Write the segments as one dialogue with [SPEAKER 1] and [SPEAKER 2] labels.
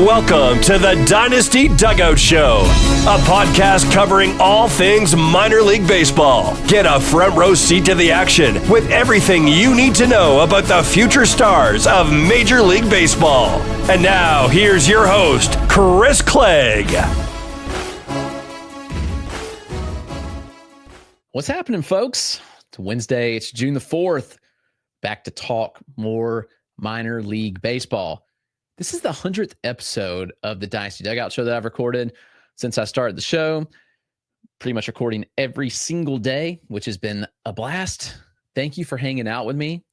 [SPEAKER 1] Welcome to the Dynasty Dugout Show, a podcast covering all things minor league baseball. Get a front row seat to the action with everything you need to know about the future stars of Major League Baseball. And now, here's your host, Chris Clegg.
[SPEAKER 2] What's happening, folks? It's Wednesday. It's June the 4th. Back to talk more minor league baseball. This is the 100th episode of the Dynasty Dugout Show that I've recorded since I started the show. Pretty much recording every single day, which has been a blast. Thank you for hanging out with me.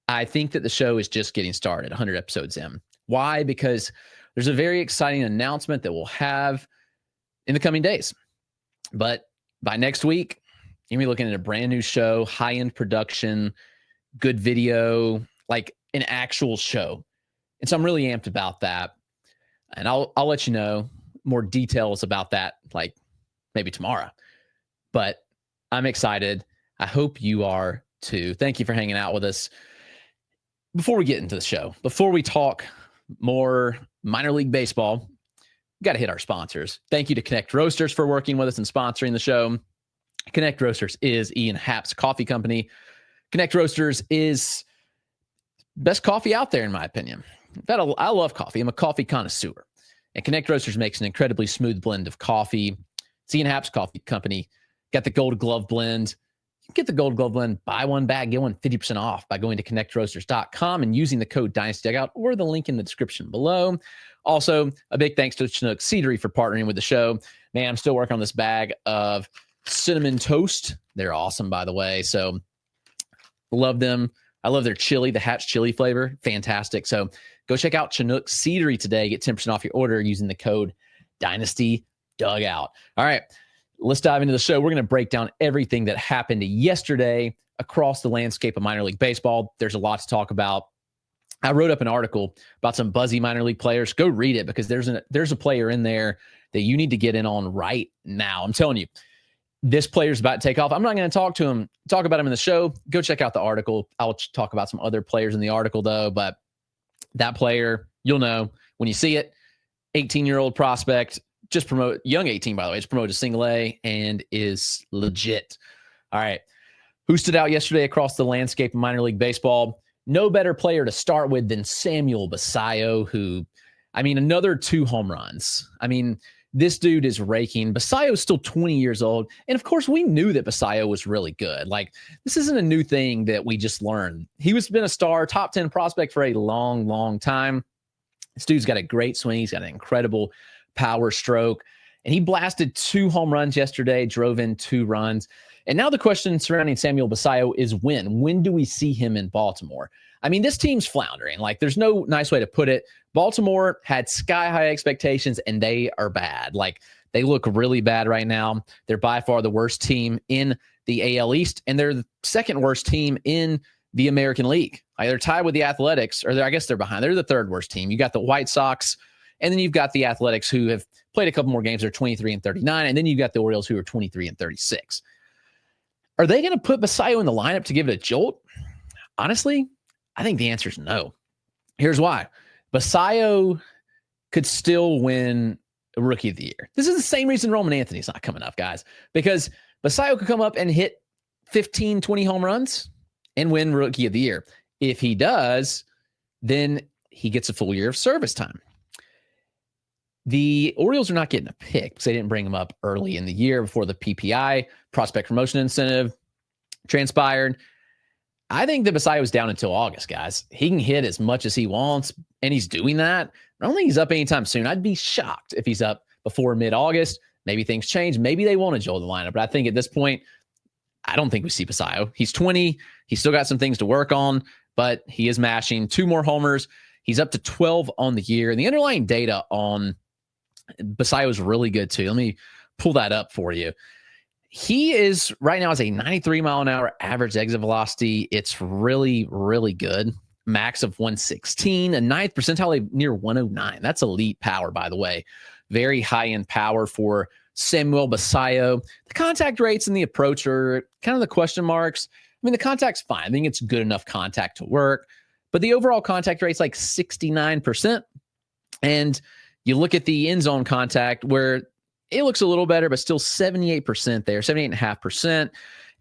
[SPEAKER 2] I think that the show is just getting started, 100 episodes in. Why? Because there's a very exciting announcement that we'll have in the coming days. But by next week, you're going to be looking at a brand new show, high-end production, good video, like an actual show. And so I'm really amped about that. And I'll let you know more details about that, like maybe tomorrow. But I'm excited. I hope you are too. Thank you for hanging out with us. Before we get into the show, before we talk more minor league baseball, we got to hit our sponsors. Thank you to Connect Roasters for working with us and sponsoring the show. Connect Roasters is Ian Happ's coffee company. Connect Roasters is best coffee out there, in my opinion. I love coffee. I'm a coffee connoisseur. And Connect Roasters makes an incredibly smooth blend of coffee. It's Ian Happ's coffee company. Got the Gold Glove blend. You can get the Gold Glove blend, buy one bag, get one 50% off by going to connectroasters.com and using the code Dynasty Dugout or the link in the description below. Also, a big thanks to Chinook Seedery for partnering with the show. Man, I'm still working on this bag of cinnamon toast. They're awesome, by the way. So love them. I love their chili, the Hatch chili flavor. Fantastic. So go check out Chinook Seedery today. Get 10% off your order using the code Dynasty Dugout. All right, let's dive into the show. We're going to break down everything that happened yesterday across the landscape of minor league baseball. There's a lot to talk about. I wrote up an article about some buzzy minor league players. Go read it because there's a player in there that you need to get in on right now. I'm telling you. This player's about to take off. I'm not going to talk about him in the show. Go check out the article. I'll talk about some other players in the article, though. But that player, you'll know when you see it. 18-year-old prospect, young 18, by the way, just promoted to single A and is legit. All right. Who stood out yesterday across the landscape of minor league baseball? No better player to start with than Samuel Basallo, who, another 2 home runs. This dude is raking. Basallo is still 20 years old. And of course, we knew that Basallo was really good. Like, this isn't a new thing that we just learned. He was been a star, top 10 prospect for a long, long time. This dude's got a great swing. He's got an incredible power stroke. And he blasted 2 home runs yesterday, drove in 2 runs. And now the question surrounding Samuel Basallo is when? When do we see him in Baltimore? This team's floundering. Like, there's no nice way to put it. Baltimore had sky-high expectations, and they are bad. Like, they look really bad right now. They're by far the worst team in the AL East, and they're the second worst team in the American League. They're tied with the Athletics, or I guess they're behind. They're the third worst team. You got the White Sox, and then you've got the Athletics, who have played a couple more games. They're 23-39, and then you've got the Orioles, who are 23-36. Are they going to put Basallo in the lineup to give it a jolt? Honestly, I think the answer is no. Here's why. Basallo could still win a Rookie of the Year. This is the same reason Roman Anthony's not coming up, guys, because Basallo could come up and hit 15, 20 home runs and win Rookie of the Year. If he does, then he gets a full year of service time. The Orioles are not getting a pick because they didn't bring him up early in the year before the PPI, prospect promotion incentive, transpired. I think that Basallo is down until August, guys. He can hit as much as he wants, and he's doing that. I don't think he's up anytime soon. I'd be shocked if he's up before mid-August. Maybe things change. Maybe they want to jolt the lineup. But I think at this point, I don't think we see Basallo. He's 20. He's still got some things to work on, but he is mashing 2 more homers. He's up to 12 on the year. And the underlying data on Basallo is really good, too. Let me pull that up for you. He is right now has a 93 mile an hour average exit velocity. It's really, really good. Max of 116, a 9th percentile near 109. That's elite power, by the way. Very high-end power for Samuel Basallo. The contact rates and the approach are kind of the question marks. The contact's fine. I think it's good enough contact to work. But the overall contact rate's like 69%. And You look at the end zone contact where it looks a little better, but still 78% there, 78.5%.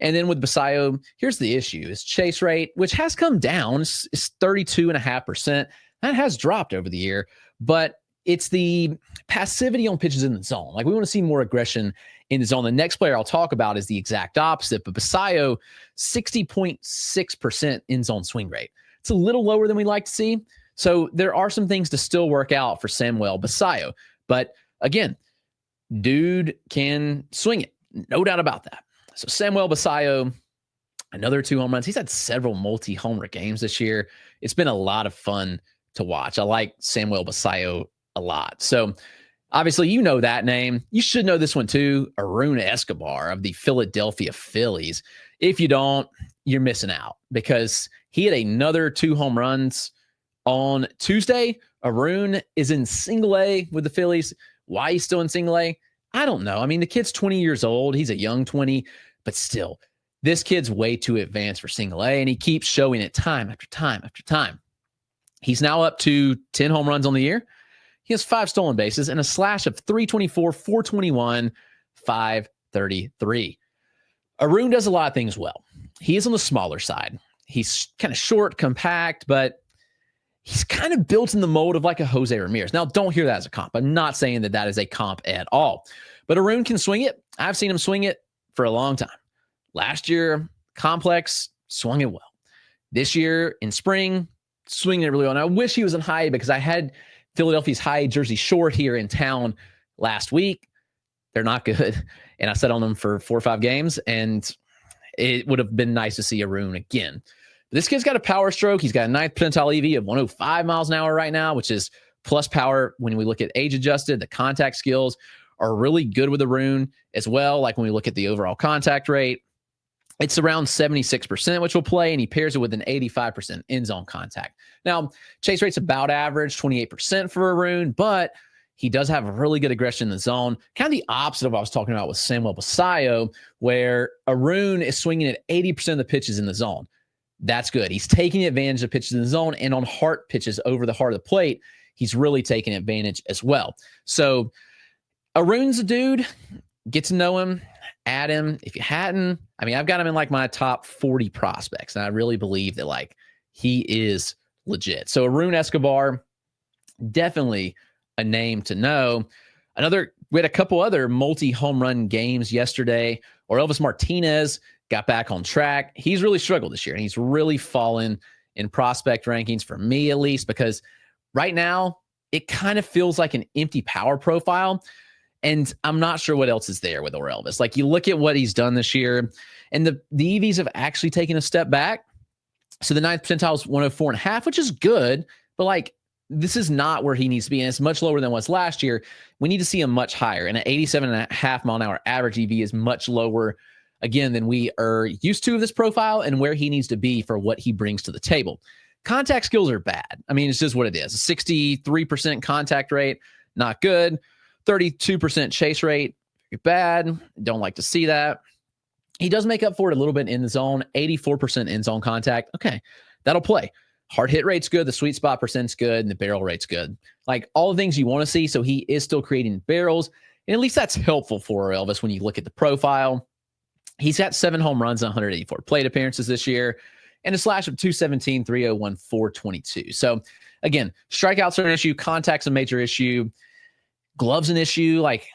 [SPEAKER 2] And then with Basallo, here's the issue. His chase rate, which has come down, is 32.5%. That has dropped over the year, but it's the passivity on pitches in the zone. Like, we want to see more aggression in the zone. The next player I'll talk about is the exact opposite, but Basallo, 60.6% in zone swing rate. It's a little lower than we like to see. So there are some things to still work out for Samuel Basallo. But again, dude can swing it. No doubt about that. So Samuel Basallo, another 2 home runs. He's had several multi-homer games this year. It's been a lot of fun to watch. I like Samuel Basallo a lot. So obviously, you know that name. You should know this one too. Aroon Escobar of the Philadelphia Phillies. If you don't, you're missing out, because he had another 2 home runs on Tuesday. Aroon is in single A with the Phillies. Why he's still in single A, I don't know. I mean, the kid's 20 years old. He's a young 20, but still, this kid's way too advanced for single A, and he keeps showing it time after time after time. He's now up to 10 home runs on the year. He has 5 stolen bases and a slash of 324, 421, 533. Aroon does a lot of things well. He is on the smaller side. He's kind of short, compact, but he's kind of built in the mold of like a Jose Ramirez. Now, don't hear that as a comp. I'm not saying that that is a comp at all. But Aroon can swing it. I've seen him swing it for a long time. Last year, complex, swung it well. This year, in spring, swinging it really well. And I wish he was in high, because I had Philadelphia's high jersey short here in town last week. They're not good. And I sat on them for 4 or 5 games, and it would have been nice to see Aroon again. This kid's got a power stroke. He's got a 9th percentile EV of 105 miles an hour right now, which is plus power when we look at age adjusted. The contact skills are really good with Aroon as well. Like, when we look at the overall contact rate, it's around 76%, which will play, and he pairs it with an 85% end zone contact. Now, chase rate's about average, 28% for Aroon, but he does have really good aggression in the zone. Kind of the opposite of what I was talking about with Samuel Basallo, where Aroon is swinging at 80% of the pitches in the zone. That's good. He's taking advantage of pitches in the zone, and on heart pitches over the heart of the plate, he's really taking advantage as well. So Aroon's a dude. Get to know him. Add him. If you hadn't, I mean, I've got him in like my top 40 prospects, and I really believe that like he is legit. So Aroon Escobar, definitely a name to know. We had a couple other multi-home run games yesterday. Orelvis Martinez got back on track. He's really struggled this year, and he's really fallen in prospect rankings, for me at least, because right now it kind of feels like an empty power profile. And I'm not sure what else is there with Orelvis. Like, you look at what he's done this year, and the EVs have actually taken a step back. So the 9th percentile is 104.5, which is good, but like, this is not where he needs to be, and it's much lower than was last year. We need to see him much higher, and an 87.5 mile an hour average EV is much lower, again, than we are used to of this profile and where he needs to be for what he brings to the table. Contact skills are bad. I mean, it's just what it is. A 63% contact rate, not good. 32% chase rate, bad. Don't like to see that. He does make up for it a little bit in the zone. 84% in zone contact. Okay, that'll play. Hard hit rate's good. The sweet spot percent's good. And the barrel rate's good. Like, all the things you want to see. So he is still creating barrels. And at least that's helpful for Elvis when you look at the profile. He's got 7 home runs and 184 plate appearances this year, and a slash of 217, 301, 422. So again, strikeouts are an issue. Contact's a major issue. Gloves an issue. Like,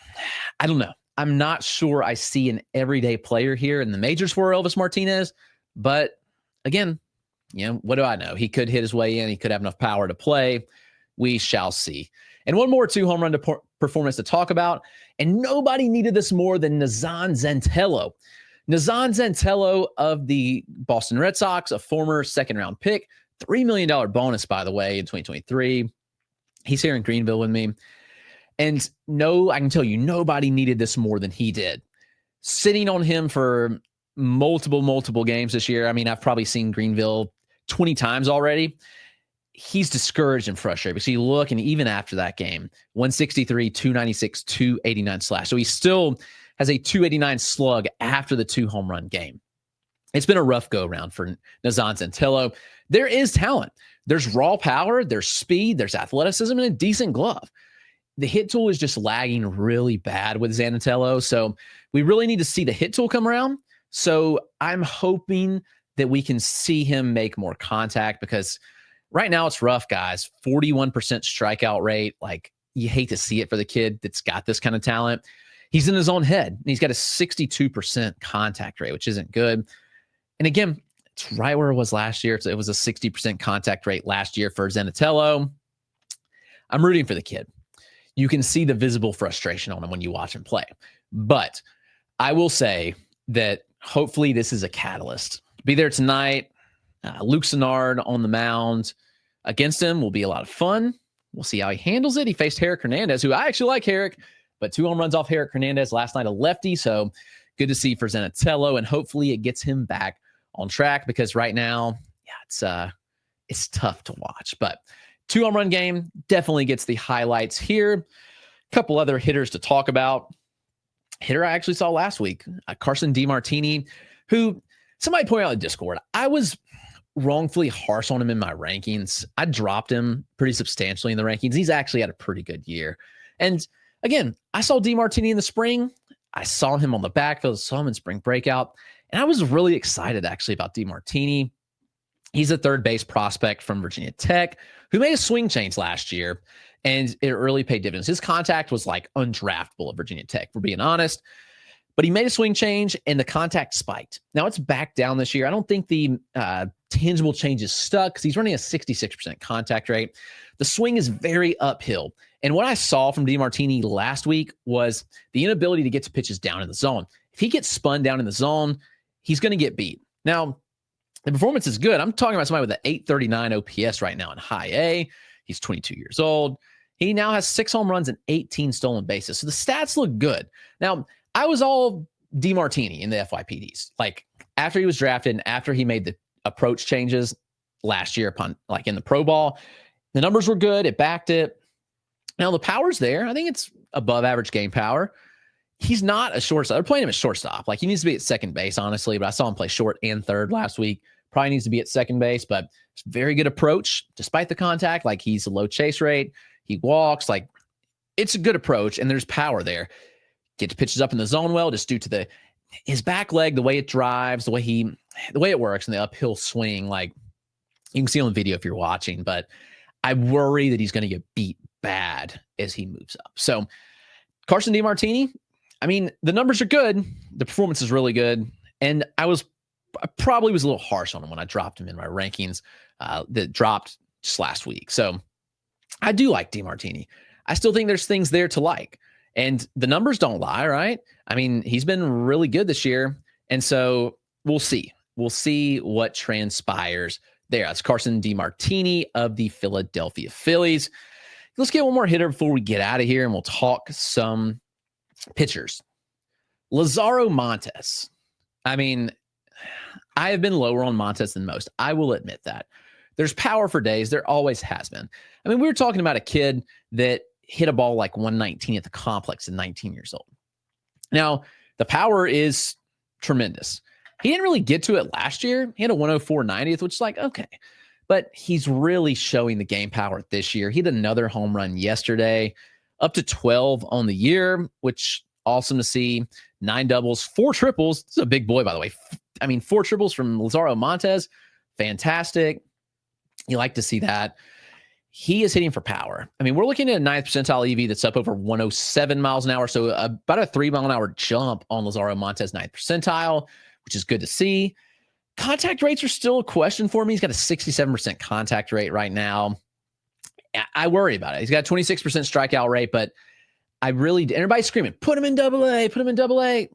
[SPEAKER 2] I don't know. I'm not sure I see an everyday player here in the majors for Elvis Martinez. But again, what do I know? He could hit his way in. He could have enough power to play. We shall see. And one more 2 home run performance to talk about. And nobody needed this more than Nazzan Zanetello. Nazzan Zanetello of the Boston Red Sox, a former 2nd-round pick. $3 million bonus, by the way, in 2023. He's here in Greenville with me. And no, I can tell you, nobody needed this more than he did. Sitting on him for multiple games this year. I mean, I've probably seen Greenville 20 times already. He's discouraged and frustrated, because you look, and even after that game, 163, 296, 289 slash. So he still has a 289 slug after the 2 home run game. It's been a rough go around for Nazzan Zanetello. There is talent. There's raw power, there's speed, there's athleticism, and a decent glove. the hit tool is just lagging really bad with Zanetello. So we really need to see the hit tool come around. So I'm hoping that we can see him make more contact, because right now it's rough, guys. 41% strikeout rate. Like, you hate to see it for the kid that's got this kind of talent. He's in his own head, and he's got a 62% contact rate, which isn't good. And again, it's right where it was last year. It was a 60% contact rate last year for Zanetello. I'm rooting for the kid. You can see the visible frustration on him when you watch him play. But I will say that hopefully this is a catalyst. Be there tonight. Luke Sennard on the mound against him will be a lot of fun. We'll see how he handles it. He faced Herrick Hernandez, who I actually like Herrick, but 2 home runs off Herrick Hernandez last night, a lefty. So good to see for Zanetello, and hopefully it gets him back on track, because right now, it's tough to watch. But 2 home run game definitely gets the highlights here. A couple other hitters to talk about. Hitter I actually saw last week, Carson DeMartini, who somebody pointed out in Discord, I was wrongfully harsh on him in my rankings. I dropped him pretty substantially in the rankings. He's actually had a pretty good year. And again, I saw DeMartini in the spring. I saw him on the backfield, saw him in spring breakout, and I was really excited actually about DeMartini. He's a third base prospect from Virginia Tech who made a swing change last year, and it really paid dividends. His contact was like undraftable at Virginia Tech, for being honest, but he made a swing change and the contact spiked. Now it's back down this year. I don't think the tangible change is stuck, because he's running a 66% contact rate. The swing is very uphill. And what I saw from DeMartini last week was the inability to get to pitches down in the zone. If he gets spun down in the zone, he's going to get beat. Now, the performance is good. I'm talking about somebody with an 839 OPS right now in high A. He's 22 years old. He now has 6 home runs and 18 stolen bases. So the stats look good. Now, I was all DeMartini in the FYPDs. Like, after he was drafted and after he made the approach changes last year upon, like, in the pro ball, the numbers were good. It backed it. Now, the power's there. I think it's above average game power. He's not a shortstop. They're playing him at shortstop. Like, he needs to be at second base, honestly, but I saw him play short and third last week. Probably needs to be at second base, but it's a very good approach despite the contact. Like, he's a low chase rate. He walks. Like, it's a good approach, and there's power there. Gets pitches up in the zone well, just due to his back leg, the way it drives, the way it works, and the uphill swing. Like, you can see on the video if you're watching, but I worry that he's going to get beat bad as he moves up. So Carson DeMartini, I mean, the numbers are good. The performance is really good. And I probably was a little harsh on him when I dropped him in my rankings that dropped just last week. So I do like DeMartini. I still think there's things there to like. And the numbers don't lie, right? I mean, he's been really good this year. And so we'll see. We'll see what transpires there. That's Carson DeMartini of the Philadelphia Phillies. Let's get one more hitter before we get out of here, and we'll talk some pitchers. Lazaro Montes. I mean, I have been lower on Montes than most. I will admit that. There's power for days. There always has been. I mean, we were talking about a kid that hit a ball like 119 at the complex at 19 years old. Now, the power is tremendous. He didn't really get to it last year. He had a 104 90th, which is like, okay. But he's really showing the game power this year. He had another home run yesterday, up to 12 on the year, which awesome to see. 9 doubles, 4 triples. This is a big boy, by the way. I mean, 4 triples from Lazaro Montes. Fantastic. You like to see that. He is hitting for power. I mean, we're looking at a 9th percentile EV that's up over 107 miles an hour. So about a 3 mile an hour jump on Lazaro Montes' 9th percentile, which is good to see. Contact rates are still a question for me. He's got a 67% contact rate right now. I worry about it. He's got a 26% strikeout rate, but everybody's screaming, put him in double A, put him in double A.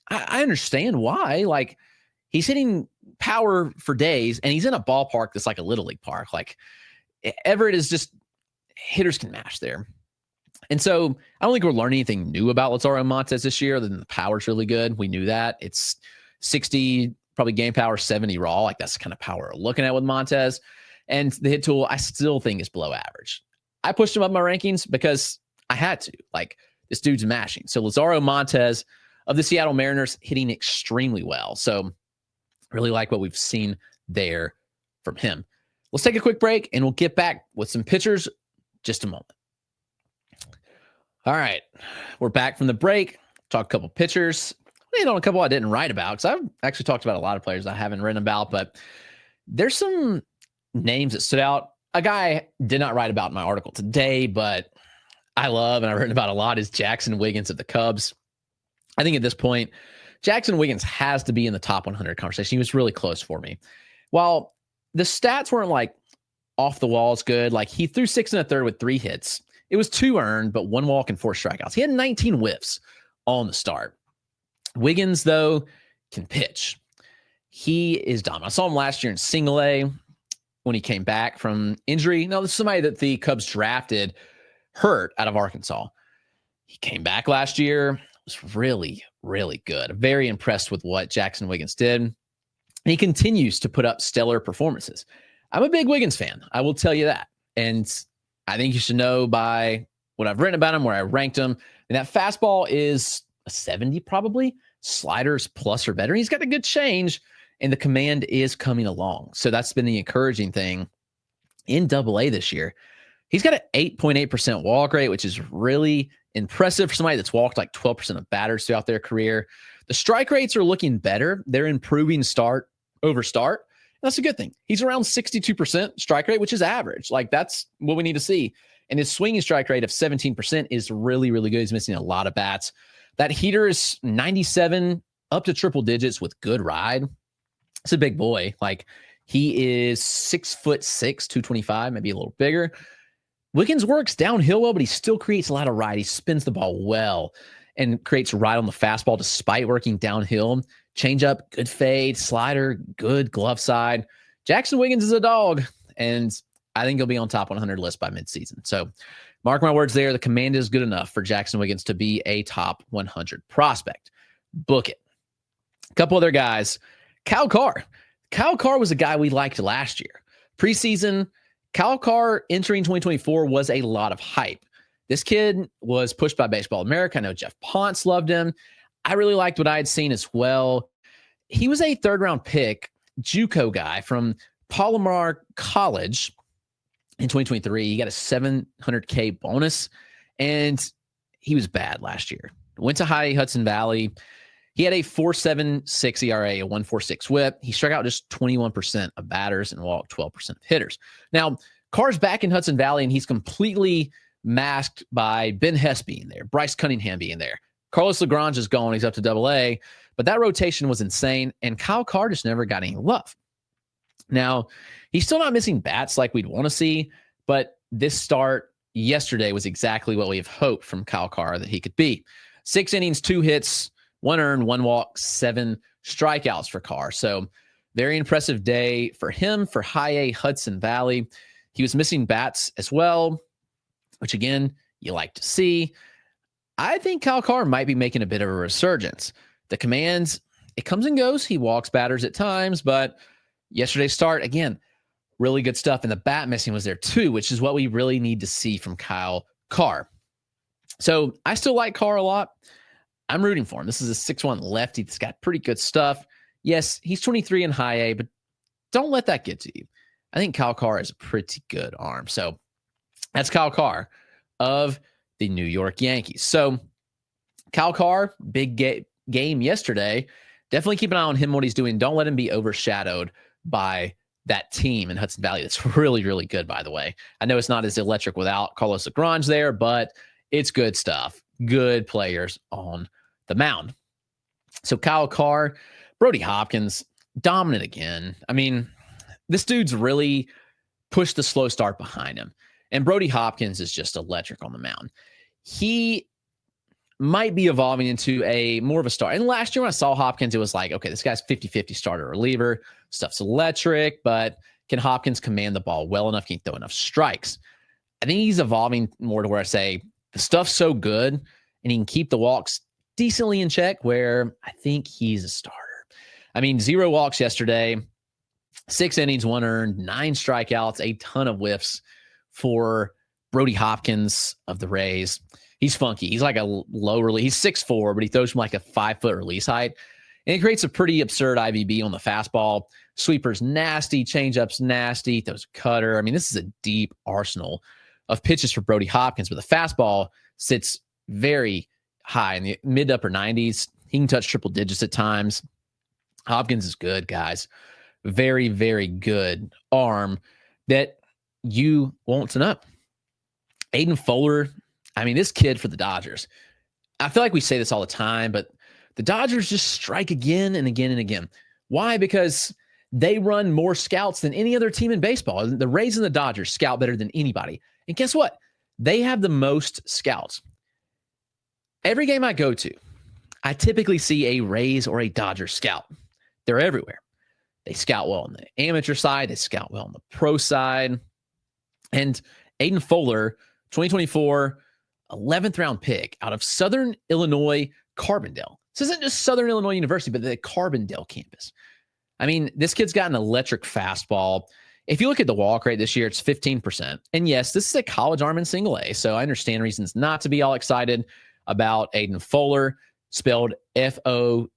[SPEAKER 2] I understand why. Like, he's hitting power for days, and he's in a ballpark that's like a little league park. Like, Everett is just, hitters can mash there. And so I don't think we're learning anything new about Lazaro Montes this year, other than the power's really good. We knew that. It's 60, probably game power, 70 raw. Like, that's the kind of power we're looking at with Montes. And the hit tool, I still think is below average. I pushed him up my rankings because I had to. Like, this dude's mashing. So Lazaro Montes of the Seattle Mariners hitting extremely well. So really like what we've seen there from him. Let's take a quick break, and we'll get back with some pitchers just a moment. All right. We're back from the break. Talk a couple pitchers. On a couple I didn't write about because I've actually talked about a lot of players I haven't written about, but there's some names that stood out. A guy I did not write about in my article today, but I love and I've written about a lot is Jaxon Wiggins of the Cubs. I think at this point, Jaxon Wiggins has to be in the top 100 conversation. He was really close for me. While the stats weren't like off the walls good, like he threw 6 1/3 with 3 hits. It was 2 earned, but 1 walk and 4 strikeouts. He had 19 whiffs on the start. Wiggins, though, can pitch. He is dominant. I saw him last year in Single A when he came back from injury. Now, this is somebody that the Cubs drafted hurt out of Arkansas. He came back last year, was really, really good. Very impressed with what Jaxon Wiggins did. And he continues to put up stellar performances. I'm a big Wiggins fan. I will tell you that. And I think you should know by what I've written about him, where I ranked him. And that fastball is a 70 probably. Sliders plus or better. He's got a good change, and the command is coming along. So that's been the encouraging thing in Double-A this year. He's got an 8.8% walk rate, which is really impressive for somebody that's walked like 12% of batters throughout their career. The strike rates are looking better. They're improving start over start. That's a good thing. He's around 62% strike rate, which is average. Like that's what we need to see. And his swinging strike rate of 17% is really, really good. He's missing a lot of bats. That heater is 97 up to triple digits with good ride. It's a big boy. Like he is 6'6", 225, maybe a little bigger. Wiggins works downhill well, but he still creates a lot of ride. He spins the ball well and creates ride on the fastball despite working downhill. Changeup, good fade, slider, good glove side. Jaxon Wiggins is a dog, and I think he'll be on top 100 list by midseason. So mark my words there. The command is good enough for Jaxon Wiggins to be a top 100 prospect. Book it. A couple other guys. Kyle Carr. Kyle Carr was a guy we liked last year. Preseason, Kyle Carr entering 2024 was a lot of hype. This kid was pushed by Baseball America. I know Jeff Ponce loved him. I really liked what I had seen as well. He was a third-round pick, JUCO guy from Palomar College in 2023. He got a $700K bonus, and he was bad last year. Went to High Hudson Valley. He had a 4.76 ERA, a 1.46 whip. He struck out just 21% of batters and walked 12% of hitters. Now, Carr's back in Hudson Valley, and he's completely masked by Ben Hess being there, Bryce Cunningham being there. Carlos Lagrange is gone. He's up to Double-A. But that rotation was insane, and Kyle Carr just never got any love. Now, he's still not missing bats like we'd want to see, but this start yesterday was exactly what we have hoped from Kyle Carr that he could be. 6 innings, 2 hits, 1 earned, 1 walk, 7 strikeouts for Carr. So very impressive day for him for High A Hudson Valley. He was missing bats as well, which again, you like to see. I think Kyle Carr might be making a bit of a resurgence. The commands, it comes and goes. He walks batters at times, but yesterday's start, again, really good stuff. And the bat missing was there too, which is what we really need to see from Kyle Carr. So I still like Carr a lot. I'm rooting for him. This is a 6'1" lefty that's got pretty good stuff. Yes, he's 23 in High A, but don't let that get to you. I think Kyle Carr has a pretty good arm. So that's Kyle Carr of the New York Yankees. So Kyle Carr, big game yesterday. Definitely keep an eye on him, what he's doing. Don't let him be overshadowed by that team in Hudson Valley. That's really, really good, by the way. I know it's not as electric without Carlos Lagrange there, but it's good stuff. Good players on the mound. So Kyle Carr, Brody Hopkins, dominant again. I mean, this dude's really pushed the slow start behind him. And Brody Hopkins is just electric on the mound. He might be evolving into a more of a star. And last year when I saw Hopkins, it was like, okay, this guy's 50-50 starter reliever. Stuff's electric, but can Hopkins command the ball well enough? Can he throw enough strikes? I think he's evolving more to where I say the stuff's so good and he can keep the walks decently in check where I think he's a starter. I mean, 0 walks yesterday, 6 innings, 1 earned, 9 strikeouts, a ton of whiffs for Brody Hopkins of the Rays. He's funky. He's like a low release. He's 6'4", but he throws from like a 5-foot release height. And it creates a pretty absurd IVB on the fastball. Sweeper's nasty. Changeup's nasty. Throws a cutter. I mean, this is a deep arsenal of pitches for Brody Hopkins, but the fastball sits very high in the mid to upper 90s. He can touch triple digits at times. Hopkins is good, guys. Very, very good arm that you want to know. Aidan Foeller, I mean, this kid for the Dodgers, I feel like we say this all the time, but the Dodgers just strike again and again and again. Why? Because they run more scouts than any other team in baseball. The Rays and the Dodgers scout better than anybody. And guess what? They have the most scouts. Every game I go to, I typically see a Rays or a Dodgers scout. They're everywhere. They scout well on the amateur side. They scout well on the pro side. And Aidan Foeller, 2024, 11th round pick out of Southern Illinois, Carbondale. This isn't just Southern Illinois University, but the Carbondale campus. I mean, this kid's got an electric fastball. If you look at the walk rate this year, it's 15%. And yes, this is a college arm in single A, so I understand reasons not to be all excited about Aidan Foeller, spelled Foeller.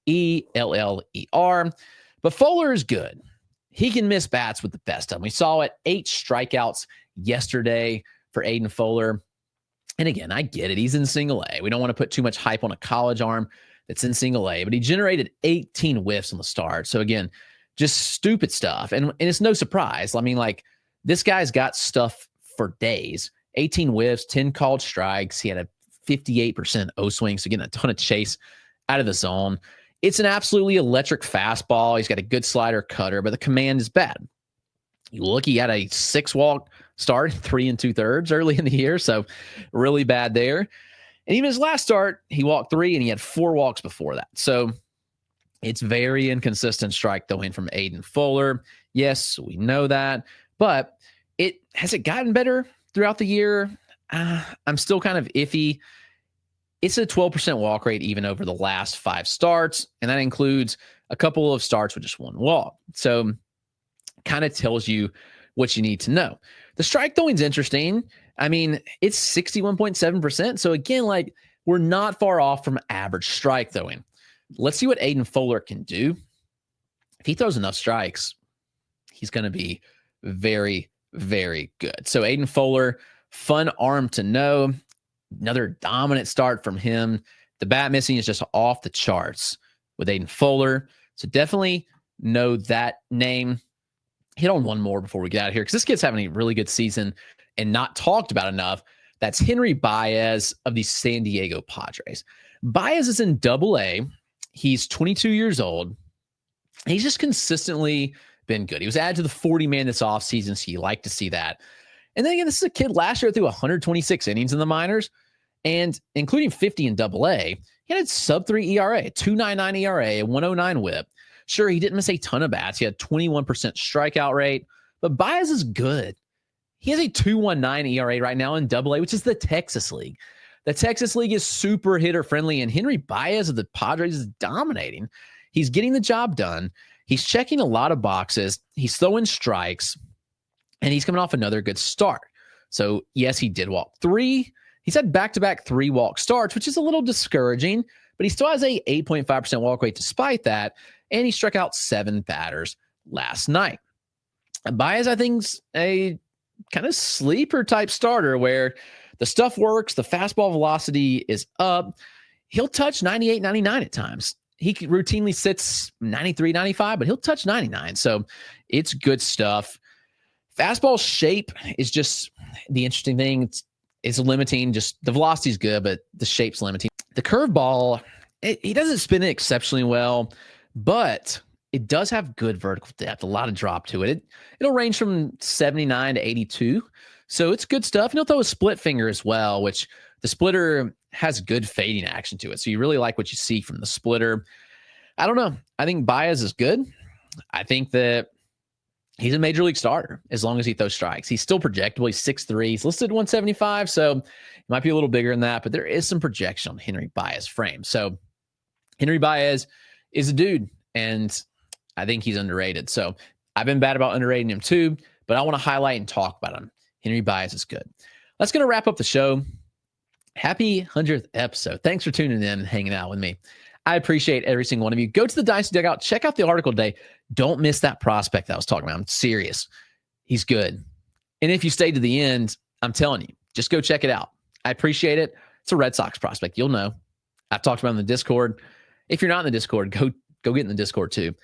[SPEAKER 2] But Foeller is good. He can miss bats with the best of them. We saw it, 8 strikeouts yesterday for Aidan Foeller. And again, I get it. He's in single A. We don't want to put too much hype on a college arm that's in single A, but he generated 18 whiffs on the start. So again, just stupid stuff. And it's no surprise. I mean, like, this guy's got stuff for days. 18 whiffs, 10 called strikes. He had a 58% O swing, so getting a ton of chase out of the zone. It's an absolutely electric fastball. He's got a good slider cutter, but the command is bad. You look, he had a 6-walk start, 3 2/3 early in the year, so really bad there. And even his last start, he walked 3, and he had 4 walks before that. So it's very inconsistent strike throwing from Aidan Foeller. Yes, we know that, but has it gotten better throughout the year? I'm still kind of iffy. It's a 12% walk rate even over the last 5 starts, and that includes a couple of starts with just 1 walk. So kind of tells you what you need to know. The strike throwing's interesting. I mean, it's 61.7%. So again, like, we're not far off from average strike throwing. Let's see what Aidan Foeller can do. If he throws enough strikes, he's going to be very, very good. So Aidan Foeller, fun arm to know. Another dominant start from him. The bat missing is just off the charts with Aidan Foeller. So definitely know that name. Hit on one more before we get out of here, because this kid's having a really good season and not talked about enough. That's Henry Baez of the San Diego Padres. Baez is in Double-A. He's 22 years old. He's just consistently been good. He was added to the 40-man this offseason, so you like to see that. And then again, this is a kid last year threw 126 innings in the minors, and including 50 in Double-A. He had a sub-3 ERA, a 2.99 ERA, a 109 whip. Sure, he didn't miss a ton of bats. He had 21% strikeout rate, but Baez is good. He has a 2.19 ERA right now in Double-A, which is the Texas League. The Texas League is super hitter-friendly, and Henry Baez of the Padres is dominating. He's getting the job done. He's checking a lot of boxes. He's throwing strikes, and he's coming off another good start. So, yes, he did walk 3. He's had back-to-back 3-walk starts, which is a little discouraging, but he still has a 8.5% walk rate despite that, and he struck out 7 batters last night. Baez, I think, is a kind of sleeper-type starter where the stuff works, the fastball velocity is up. He'll touch 98, 99 at times. He routinely sits 93, 95, but he'll touch 99, so it's good stuff. Fastball shape is just the interesting thing. It's limiting. Just the velocity is good, but the shape's limiting. The curveball, he doesn't spin it exceptionally well, but it does have good vertical depth, a lot of drop to it. It'll range from 79 to 82, so it's good stuff. And he'll throw a split finger as well, which the splitter has good fading action to it, so you really like what you see from the splitter. I don't know. I think Baez is good. I think that he's a major league starter as long as he throws strikes. He's still projectable. He's 6'3". He's listed 175, so he might be a little bigger than that, but there is some projection on Henry Baez frame. So Henry Baez is a dude, and I think he's underrated. So I've been bad about underrating him too, but I want to highlight and talk about him. Henry Baez is good. That's going to wrap up the show. Happy 100th episode. Thanks for tuning in and hanging out with me. I appreciate every single one of you. Go to the Dynasty Dugout. Check out the article today. Don't miss that prospect that I was talking about. I'm serious. He's good. And if you stay to the end, I'm telling you, just go check it out. I appreciate it. It's a Red Sox prospect. You'll know. I've talked about him in the Discord. If you're not in the Discord, go get in the Discord too.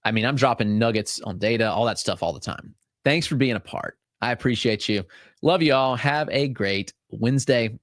[SPEAKER 2] I mean, I'm dropping nuggets on data, all that stuff all the time. Thanks for being a part. I appreciate you. Love you all. Have a great Wednesday.